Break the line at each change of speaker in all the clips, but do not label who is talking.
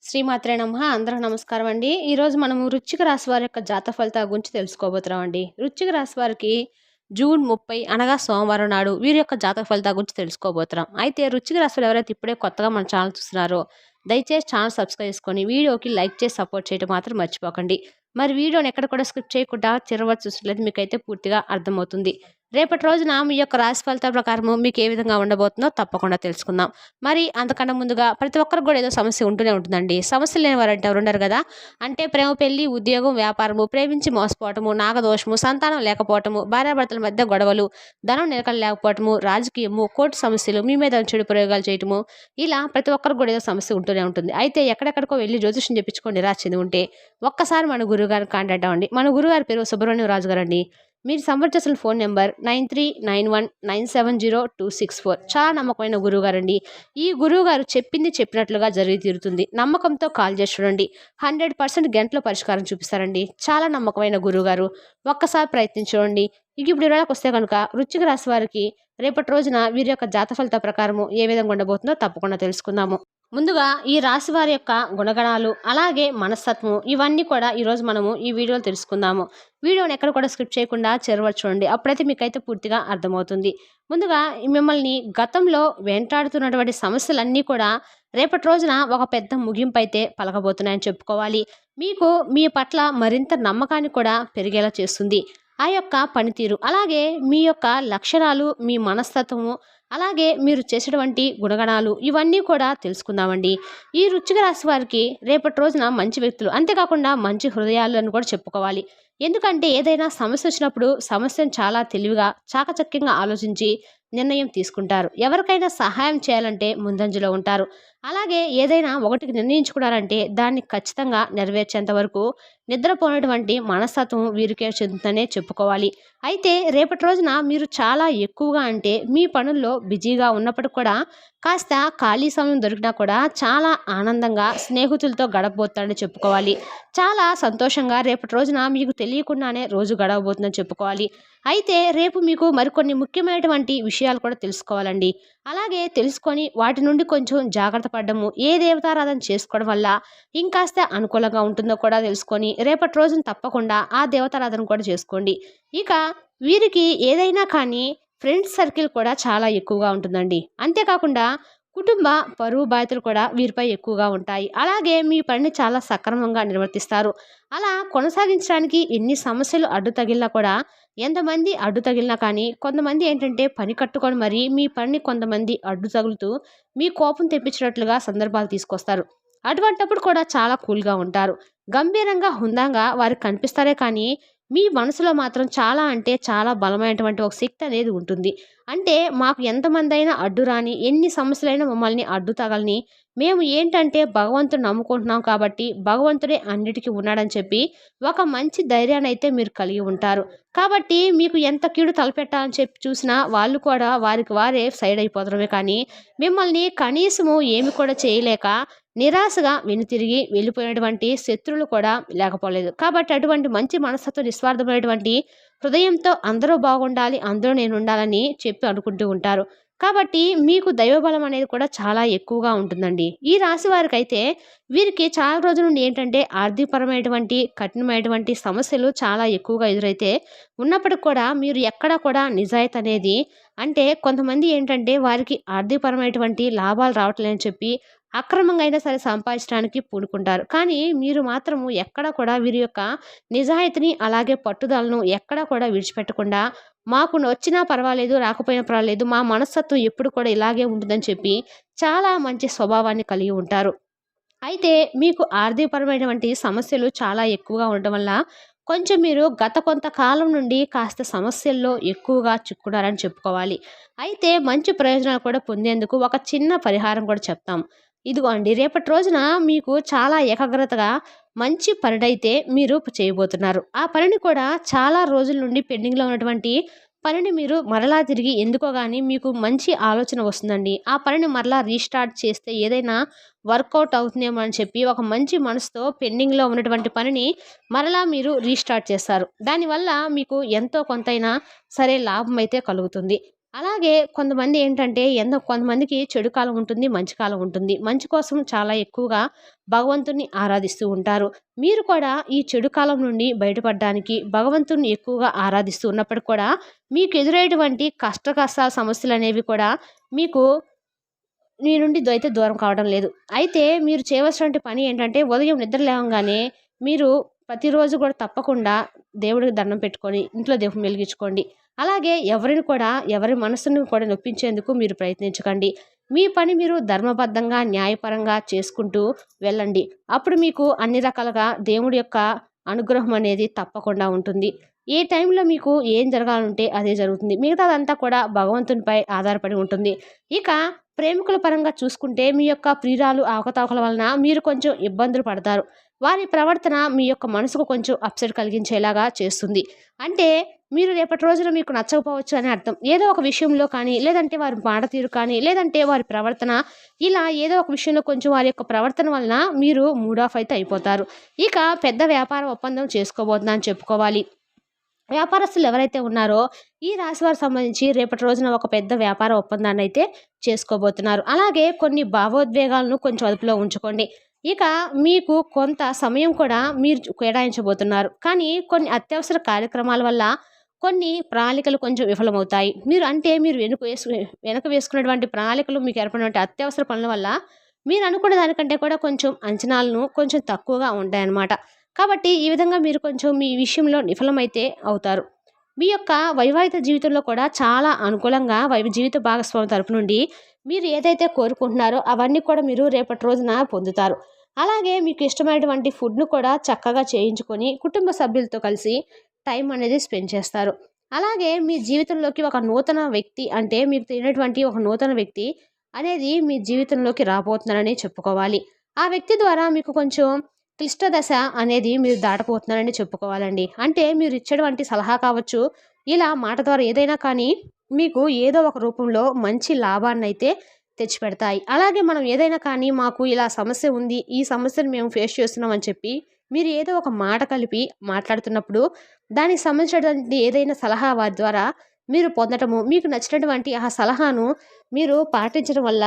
శ్రీమాత్రే నమః. అందరికి నమస్కారం అండి. ఈరోజు మనము వృశ్చిక రాశి వారి యొక్క జాతక ఫలితాల గురించి తెలుసుకోబోతున్నాం అండి. వృశ్చిక రాశి వారికి జూన్ 30 అనగా సోమవారం నాడు వీరి యొక్క జాతక ఫలితాల గురించి తెలుసుకోబోతున్నాం. అయితే వృశ్చిక రాశి వారు ఎవరైతే ఇప్పుడే కొత్తగా మన ఛానల్ చూస్తున్నారో దయచేసి ఛానల్ సబ్స్క్రైబ్ చేసుకొని వీడియోకి లైక్ చేసి సపోర్ట్ చేయడం మాత్రం మర్చిపోకండి. మరి వీడియోని ఎక్కడ కూడా స్కిప్ చేయకుండా చివరి చూసినట్లయితే మీకైతే పూర్తిగా అర్థమవుతుంది. రేపటి రోజున మీ యొక్క రాశి ఫలితాల ప్రకారము మీకు ఏ విధంగా ఉండబోతుందో తప్పకుండా తెలుసుకుందాం. మరి అంతకన్నా ముందుగా ప్రతి ఒక్కరికి కూడా ఏదో సమస్య ఉంటూనే ఉంటుందండి. సమస్యలు లేని వారంటే ఎవరు ఉండరు కదా. అంటే ప్రేమ, పెళ్లి, ఉద్యోగం, వ్యాపారము, ప్రేమించి మోసపోవటము, నాగదోషము, సంతానం లేకపోవటము, భార్యాభర్తల మధ్య గొడవలు, ధనం నిలకడ లేకపోవటము, రాజకీయము, కోర్టు సమస్యలు, మీ మీద చెడు ప్రయోగాలు చేయటము, ఇలా ప్రతి ఒక్కరికి కూడా ఏదో సమస్య ఉంటూనే ఉంటుంది. అయితే ఎక్కడెక్కడికో వెళ్ళి జ్యోతిష్యం చెప్పించుకొని నిరాశ చెంది ఉంటే ఒక్కసారి మన గురువుగారిని కాంటాక్ట్ అవ్వండి. మన గురుగారి పేరు సుబ్రహ్మణ్యం రాజు గారు అండి. మీరు సంప్రదించాల్సిన ఫోన్ నెంబర్ 9391970264. చాలా నమ్మకమైన గురువుగారండి. ఈ గురువుగారు చెప్పింది చెప్పినట్లుగా జరిగి తీరుతుంది. నమ్మకంతో కాల్ చేసి చూడండి. 100% గంటలో పరిష్కారం చూపిస్తారండి. చాలా నమ్మకమైన గురువుగారు. ఒక్కసారి ప్రయత్నించండి. ఇక ఇప్పుడు ఇవాళకి వస్తే కనుక వృశ్చిక రాశి వారికి రేపటి రోజున వీరి యొక్క జాతక ఫలిత ప్రకారము ఏ విధంగా ఉండబోతుందో తప్పకుండా తెలుసుకుందాము. ముందుగా ఈ రాశి వారి యొక్క గుణగణాలు అలాగే మనస్తత్వం ఇవన్నీ కూడా ఈరోజు మనము ఈ వీడియోలో తెలుసుకుందాము. వీడియోని ఎక్కడ కూడా స్కిప్ చేయకుండా చివరి చూడండి. అప్పుడైతే మీకైతే పూర్తిగా అర్థమవుతుంది. ముందుగా మిమ్మల్ని గతంలో వెంటాడుతున్నటువంటి సమస్యలన్నీ కూడా రేపటి రోజున ఒక పెద్ద ముగింపు అయితే పలకబోతున్నాయని చెప్పుకోవాలి. మీకు మీ పట్ల మరింత నమ్మకాన్ని కూడా పెరిగేలా చేస్తుంది. ఆ యొక్క పనితీరు అలాగే మీ యొక్క లక్షణాలు, మీ మనస్తత్వము, అలాగే మీరు చేసేటువంటి గుణగణాలు ఇవన్నీ కూడా తెలుసుకుందామండి. ఈ వృశ్చిక రాశి వారికి రేపటి రోజున మంచి వ్యక్తులు, అంతేకాకుండా మంచి హృదయాలు అని కూడా చెప్పుకోవాలి. ఎందుకంటే ఏదైనా సమస్య వచ్చినప్పుడు సమస్యను చాలా తెలివిగా చాకచక్యంగా ఆలోచించి నిర్ణయం తీసుకుంటారు. ఎవరికైనా సహాయం చేయాలంటే ముందంజలో ఉంటారు. అలాగే ఏదైనా ఒకటికి నిర్ణయించుకున్నారంటే దాన్ని ఖచ్చితంగా నెరవేర్చేంత వరకు నిద్రపోయినటువంటి మనస్తత్వం వీరికే చెందుతుందనే చెప్పుకోవాలి. అయితే రేపటి రోజున మీరు చాలా ఎక్కువగా అంటే మీ పనుల్లో బిజీగా ఉన్నప్పటికి కూడా కాస్త ఖాళీ సమయం దొరికినా కూడా చాలా ఆనందంగా స్నేహితులతో గడపబోతాడని చెప్పుకోవాలి. చాలా సంతోషంగా రేపటి రోజున మీకు తెలియకుండానే రోజు గడవబోతుందని చెప్పుకోవాలి. అయితే రేపు మీకు మరికొన్ని ముఖ్యమైనటువంటి విషయాలు కూడా తెలుసుకోవాలండి. అలాగే తెలుసుకొని వాటి నుండి కొంచెం జాగ్రత్త పడ్డము, ఏ దేవతారాధన చేసుకోవడం వల్ల ఇంకాస్త అనుకూలంగా ఉంటుందో కూడా తెలుసుకొని రేపటి రోజున తప్పకుండా ఆ దేవతారాధన కూడా చేసుకోండి. ఇక వీరికి ఏదైనా కానీ ఫ్రెండ్స్ సర్కిల్ కూడా చాలా ఎక్కువగా ఉంటుందండి. అంతేకాకుండా కుటుంబ పరువు బాధ్యతలు కూడా వీరిపై ఎక్కువగా ఉంటాయి. అలాగే మీ పనిని చాలా సక్రమంగా నిర్వర్తిస్తారు. అలా కొనసాగించడానికి ఎన్ని సమస్యలు అడ్డు తగిలినా కూడా, ఎంతమంది అడ్డు తగిలినా కానీ కొంతమంది ఏంటంటే పని కట్టుకొని మరి మీ పనిని కొంతమంది అడ్డు తగులుతూ మీ కోపం తెప్పించినట్లుగా సందర్భాలు తీసుకొస్తారు. అటువంటప్పుడు కూడా చాలా కూల్గా ఉంటారు. గంభీరంగా హుందాగా వారికి కనిపిస్తారే కానీ మీ మనసులో మాత్రం చాలా అంటే చాలా బలమైనటువంటి ఒక శక్తి అనేది ఉంటుంది. అంటే మాకు ఎంతమంది అయినా అడ్డు రాని, ఎన్ని సమస్యలైనా మమ్మల్ని అడ్డు తగలని, మేము ఏంటంటే భగవంతుడు నమ్ముకుంటున్నాం కాబట్టి భగవంతుడే అన్నిటికీ ఉన్నాడని చెప్పి ఒక మంచి ధైర్యాన్ని అయితే మీరు కలిగి ఉంటారు. కాబట్టి మీకు ఎంత కీడు తలపెట్టాలని చెప్పి చూసినా వాళ్ళు కూడా వారికి వారే సైడ్ అయిపోతామే కానీ మిమ్మల్ని కనీసము ఏమి కూడా చేయలేక నిరాశగా వెనుతిరిగి వెళ్ళిపోయినటువంటి శత్రువులు కూడా లేకపోలేదు. కాబట్టి అటువంటి మంచి మనస్తత్వం, నిస్వార్థమైనటువంటి హృదయంతో అందరూ బాగుండాలి, అందరూ నేను ఉండాలని చెప్పి అనుకుంటూ ఉంటారు. కాబట్టి మీకు దైవబలం అనేది కూడా చాలా ఎక్కువగా ఉంటుందండి. ఈ రాశి వారికి అయితే వీరికి చాలా రోజుల నుండి ఏంటంటే ఆర్థికపరమైనటువంటి కఠినమైనటువంటి సమస్యలు చాలా ఎక్కువగా ఎదురైతే ఉన్నప్పటికి కూడా మీరు ఎక్కడా కూడా నిజాయితీ అనేది, అంటే కొంతమంది ఏంటంటే వారికి ఆర్థికపరమైనటువంటి లాభాలు రావట్లేదని చెప్పి అక్రమంగా అయినా సరే సంపాదించడానికి పూనుకుంటారు. కానీ మీరు మాత్రము ఎక్కడా కూడా వీరి యొక్క నిజాయితీని అలాగే పట్టుదలను ఎక్కడా కూడా విడిచిపెట్టకుండా మాకు వచ్చినా పర్వాలేదు, రాకపోయినా పర్వాలేదు, మా మనస్తత్వం ఎప్పుడు కూడా ఇలాగే ఉంటుందని చెప్పి చాలా మంచి స్వభావాన్ని కలిగి ఉంటారు. అయితే మీకు ఆర్థికపరమైనటువంటి సమస్యలు చాలా ఎక్కువగా ఉండడం వల్ల కొంచెం మీరు గత కొంతకాలం నుండి కాస్త సమస్యల్లో ఎక్కువగా చిక్కున్నారని చెప్పుకోవాలి. అయితే మంచి ప్రయోజనాలు కూడా పొందేందుకు ఒక చిన్న పరిహారం కూడా చెప్తాం. ఇదిగో అండి, రేపటి రోజున మీకు చాలా ఏకాగ్రతగా మంచి పనినైతే మీరు చేయబోతున్నారు. ఆ పనిని కూడా చాలా రోజుల నుండి పెండింగ్లో ఉన్నటువంటి పనిని మీరు మరలా తిరిగి ఎందుకో కానీ మీకు మంచి ఆలోచన వస్తుందండి. ఆ పనిని మరలా రీస్టార్ట్ చేస్తే ఏదైనా వర్కౌట్ అవుతుందేమో అని చెప్పి ఒక మంచి మనసుతో పెండింగ్లో ఉన్నటువంటి పనిని మరలా మీరు రీస్టార్ట్ చేస్తారు. దానివల్ల మీకు ఎంతో కొంతైనా సరే లాభం అయితే కలుగుతుంది. అలాగే కొంతమంది ఏంటంటే కొంతమందికి చెడు కాలం ఉంటుంది, మంచి కాలం ఉంటుంది. మంచి కోసం చాలా ఎక్కువగా భగవంతుడిని ఆరాధిస్తూ ఉంటారు. మీరు కూడా ఈ చెడు కాలం నుండి బయటపడడానికి భగవంతుడిని ఎక్కువగా ఆరాధిస్తూ ఉన్నప్పటికి కూడా మీకు ఎదురయ్యేటువంటి కష్టాల సమస్యలనేవి కూడా మీకు మీ నుండి అయితే దూరం కావడం లేదు. అయితే మీరు చేయవలసినటువంటి పని ఏంటంటే ఉదయం నిద్ర లేవంగానే మీరు ప్రతిరోజు కూడా తప్పకుండా దేవుడికి దండం పెట్టుకొని ఇంట్లో దీపం వెలిగించుకోండి. అలాగే ఎవరి మనసును కూడా నొప్పించేందుకు మీరు ప్రయత్నించకండి. మీ పని మీరు ధర్మబద్ధంగా, న్యాయపరంగా చేసుకుంటూ వెళ్ళండి. అప్పుడు మీకు అన్ని రకాలుగా దేవుడి యొక్క అనుగ్రహం అనేది తప్పకుండా ఉంటుంది. ఏ టైంలో మీకు ఏం జరగాలంటే అదే జరుగుతుంది. మిగతాదంతా కూడా భగవంతునిపై ఆధారపడి ఉంటుంది. ఇక ప్రేమికుల పరంగా చూసుకుంటే మీ యొక్క ప్రియురాలు అవకతవకల వలన మీరు కొంచెం ఇబ్బందులు పడతారు. వారి ప్రవర్తన మీ యొక్క మనసుకు కొంచెం అప్సెట్ కలిగించేలాగా చేస్తుంది. అంటే మీరు రేపటి రోజున మీకు నచ్చకపోవచ్చు అని అర్థం. ఏదో ఒక విషయంలో కానీ, లేదంటే వారి మాట తీరు కానీ, లేదంటే వారి ప్రవర్తన, ఇలా ఏదో ఒక విషయంలో కొంచెం వారి యొక్క ప్రవర్తన వలన మీరు మూడ్ ఆఫ్ అయితే అయిపోతారు. ఇక పెద్ద వ్యాపార ఒప్పందం చేసుకోబోతున్నా అని చెప్పుకోవాలి. వ్యాపారస్తులు ఎవరైతే ఉన్నారో ఈ రాశి వారికి సంబంధించి రేపటి రోజున ఒక పెద్ద వ్యాపార ఒప్పందాన్ని అయితే చేసుకోబోతున్నారు. అలాగే కొన్ని భావోద్వేగాలను కొంచెం అదుపులో ఉంచుకోండి. ఇక మీకు కొంత సమయం కూడా మీరు కేటాయించబోతున్నారు. కానీ కొన్ని అత్యవసర కార్యక్రమాల వల్ల కొన్ని ప్రణాళికలు కొంచెం విఫలమవుతాయి. మీరు వెనక వేసుకున్నటువంటి ప్రణాళికలు మీకు ఏర్పడినటువంటి అత్యవసర పనుల వల్ల మీరు అనుకున్న దానికంటే కూడా కొంచెం అంచనాలను కొంచెం తక్కువగా ఉంటాయన్నమాట. కాబట్టి ఈ విధంగా మీరు కొంచెం మీ విషయంలో విఫలమైతే అవుతారు. మీ యొక్క వైవాహిక జీవితంలో కూడా చాలా అనుకూలంగా జీవిత భాగస్వామి తరపు నుండి మీరు ఏదైతే కోరుకుంటున్నారో అవన్నీ కూడా మీరు రేపటి రోజున పొందుతారు. అలాగే మీకు ఇష్టమైనటువంటి ఫుడ్ను కూడా చక్కగా చేయించుకొని కుటుంబ సభ్యులతో కలిసి టైం అనేది స్పెండ్ చేస్తారు. అలాగే మీ జీవితంలోకి ఒక నూతన వ్యక్తి, అంటే మీకు తెలియనటువంటి ఒక నూతన వ్యక్తి అనేది మీ జీవితంలోకి రాబోతున్నారని చెప్పుకోవాలి. ఆ వ్యక్తి ద్వారా మీకు కొంచెం క్లిష్ట దశ అనేది మీరు దాటపోతున్నారని చెప్పుకోవాలండి. అంటే మీరు ఇచ్చేటువంటి సలహా కావచ్చు, ఇలా మాట ద్వారా ఏదైనా కానీ మీకు ఏదో ఒక రూపంలో మంచి లాభాన్నైతే తెచ్చిపెడతాయి. అలాగే మనం ఏదైనా కానీ మాకు ఇలా సమస్య ఉంది, ఈ సమస్యను మేము ఫేస్ చేస్తున్నాం అని చెప్పి మీరు ఏదో ఒక మాట కలిపి మాట్లాడుతున్నప్పుడు దానికి సంబంధించినటువంటి ఏదైనా సలహా వారి ద్వారా మీరు పొందటము, మీకు నచ్చినటువంటి ఆ సలహాను మీరు పాటించడం వల్ల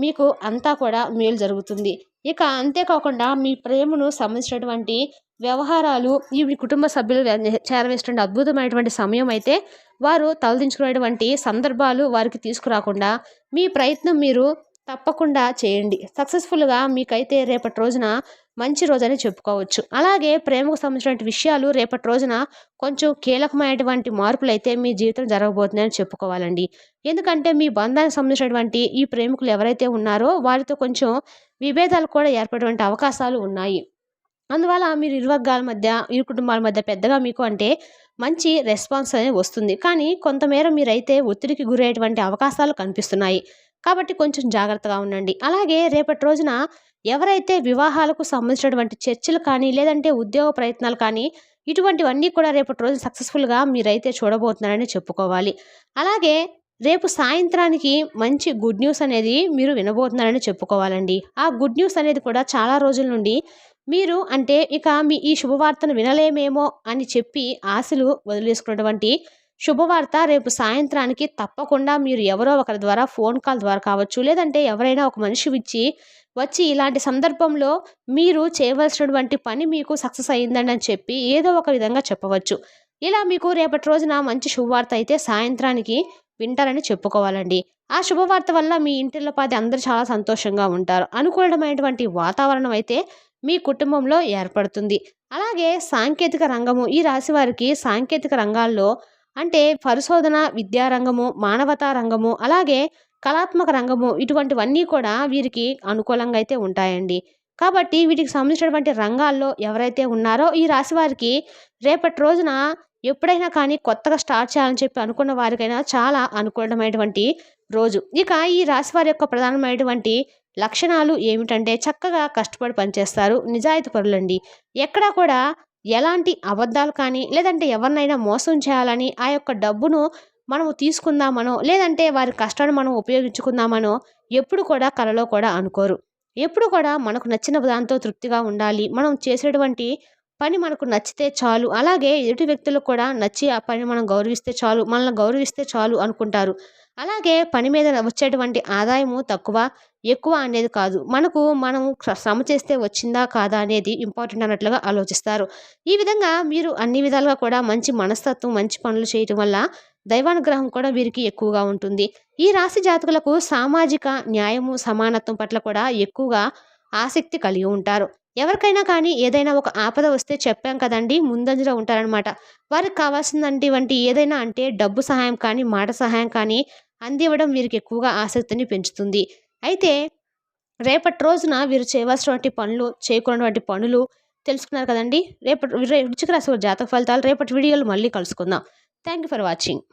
మీకు అంతా కూడా మేలు జరుగుతుంది. ఇక అంతేకాకుండా మీ ప్రేమను సంబంధించినటువంటి వ్యవహారాలు ఈ మీ కుటుంబ సభ్యులు చేరవేసినటువంటి అద్భుతమైనటువంటి సమయం అయితే వారు తలదించుకునేటువంటి సందర్భాలు వారికి తీసుకురాకుండా మీ ప్రయత్నం మీరు తప్పకుండా చేయండి. సక్సెస్ఫుల్గా మీకైతే రేపటి రోజున మంచి రోజని చెప్పుకోవచ్చు. అలాగే ప్రేమకు సంబంధించినటువంటి విషయాలు రేపటి రోజున కొంచెం కీలకమైనటువంటి మార్పులైతే మీ జీవితం జరగబోతున్నాయని చెప్పుకోవాలండి. ఎందుకంటే మీ బంధానికి సంబంధించినటువంటి ఈ ప్రేమికులు ఎవరైతే ఉన్నారో వారితో కొంచెం విభేదాలు కూడా ఏర్పడేటువంటి అవకాశాలు ఉన్నాయి. అందువల్ల మీరు ఇరు కుటుంబాల మధ్య పెద్దగా మీకు అంటే మంచి రెస్పాన్స్ అనేది వస్తుంది. కానీ కొంతమేర మీరైతే ఒత్తిడికి గురయ్యేటువంటి అవకాశాలు కనిపిస్తున్నాయి. కాబట్టి కొంచెం జాగ్రత్తగా ఉండండి. అలాగే రేపటి రోజున ఎవరైతే వివాహాలకు సంబంధించినటువంటి చర్చలు కానీ, లేదంటే ఉద్యోగ ప్రయత్నాలు కానీ, ఇటువంటివన్నీ కూడా రేపటి రోజు సక్సెస్ఫుల్గా మీరైతే చూడబోతున్నారని చెప్పుకోవాలి. అలాగే రేపు సాయంత్రానికి మంచి గుడ్ న్యూస్ అనేది మీరు వినబోతున్నారని చెప్పుకోవాలండి. ఆ గుడ్ న్యూస్ అనేది కూడా చాలా రోజుల నుండి మీరు అంటే ఇక మీ ఈ శుభవార్తను వినలేమేమో అని చెప్పి ఆశలు వదిలేసుకున్నటువంటి శుభవార్త రేపు సాయంత్రానికి తప్పకుండా మీరు ఎవరో ఒకరి ద్వారా ఫోన్ కాల్ ద్వారా కావచ్చు, లేదంటే ఎవరైనా ఒక మనిషి వచ్చి ఇలాంటి సందర్భంలో మీరు చేయవలసినటువంటి పని మీకు సక్సెస్ అయ్యిందని అని చెప్పి ఏదో ఒక విధంగా చెప్పవచ్చు. ఇలా మీకు రేపటి రోజున మంచి శుభవార్త అయితే సాయంత్రానికి వింటారని చెప్పుకోవాలండి. ఆ శుభవార్త వల్ల మీ ఇంటిల్లపాది అందరూ చాలా సంతోషంగా ఉంటారు. అనుకూలమైనటువంటి వాతావరణం అయితే మీ కుటుంబంలో ఏర్పడుతుంది. అలాగే సాంకేతిక రంగము, ఈ రాశి వారికి సాంకేతిక రంగాల్లో అంటే పరిశోధన, విద్యారంగము, మానవతా రంగము, అలాగే కళాత్మక రంగము, ఇటువంటివన్నీ కూడా వీరికి అనుకూలంగా అయితే ఉంటాయండి. కాబట్టి వీటికి సంబంధించినటువంటి రంగాల్లో ఎవరైతే ఉన్నారో ఈ రాశి వారికి రేపటి రోజున ఎప్పుడైనా కానీ కొత్తగా స్టార్ట్ చేయాలని చెప్పి అనుకున్న వారికైనా చాలా అనుకూలమైనటువంటి రోజు. ఇక ఈ రాశి వారి యొక్క ప్రధానమైనటువంటి లక్షణాలు ఏమిటంటే చక్కగా కష్టపడి పనిచేస్తారు, నిజాయితీ పరులండి. ఎక్కడా కూడా ఎలాంటి అబద్ధాలు కానీ, లేదంటే ఎవరినైనా మోసం చేయాలని ఆ యొక్క డబ్బును మనము తీసుకుందామనో, లేదంటే వారి కష్టాన్ని మనం ఉపయోగించుకుందామనో ఎప్పుడు కూడా కలలో కూడా అనుకోరు. ఎప్పుడు కూడా మనకు నచ్చిన దాంతో తృప్తిగా ఉండాలి, మనం చేసేటువంటి పని మనకు నచ్చితే చాలు, అలాగే ఎదుటి వ్యక్తులకు కూడా నచ్చి ఆ పని మనం గౌరవిస్తే చాలు, మనల్ని గౌరవిస్తే చాలు అనుకుంటారు. అలాగే పని మీద వచ్చేటువంటి ఆదాయము తక్కువ, ఎక్కువ అనేది కాదు. మనం శ్రమ చేస్తే వచ్చిందా కాదా అనేది ఇంపార్టెంట్ అన్నట్లుగా ఆలోచిస్తారు. ఈ విధంగా మీరు అన్ని విధాలుగా కూడా మంచి మనస్తత్వం, మంచి పనులు చేయటం వల్ల దైవానుగ్రహం కూడా వీరికి ఎక్కువగా ఉంటుంది. ఈ రాశి జాతకులకు సామాజిక న్యాయము, సమానత్వం పట్ల కూడా ఎక్కువగా ఆసక్తి కలిగి ఉంటారు. ఎవరికైనా కానీ ఏదైనా ఒక ఆపద వస్తే చెప్పాం కదండీ! ముందంజలో ఉంటారనమాట. వారికి కావాల్సినటువంటి ఏదైనా అంటే డబ్బు సహాయం కానీ, మాట సహాయం కానీ అందివ్వడం వీరికి ఎక్కువగా ఆసక్తిని పెంచుతుంది. అయితే రేపటి రోజున వీరు చేయవలసినటువంటి పనులు, చేయకూడనటువంటి పనులు తెలుసుకున్నారు కదండీ! వృశ్చిక రాశి వారి జాతక ఫలితాలు రేపటి వీడియోలో మళ్ళీ కలుసుకుందాం. Thank you for watching.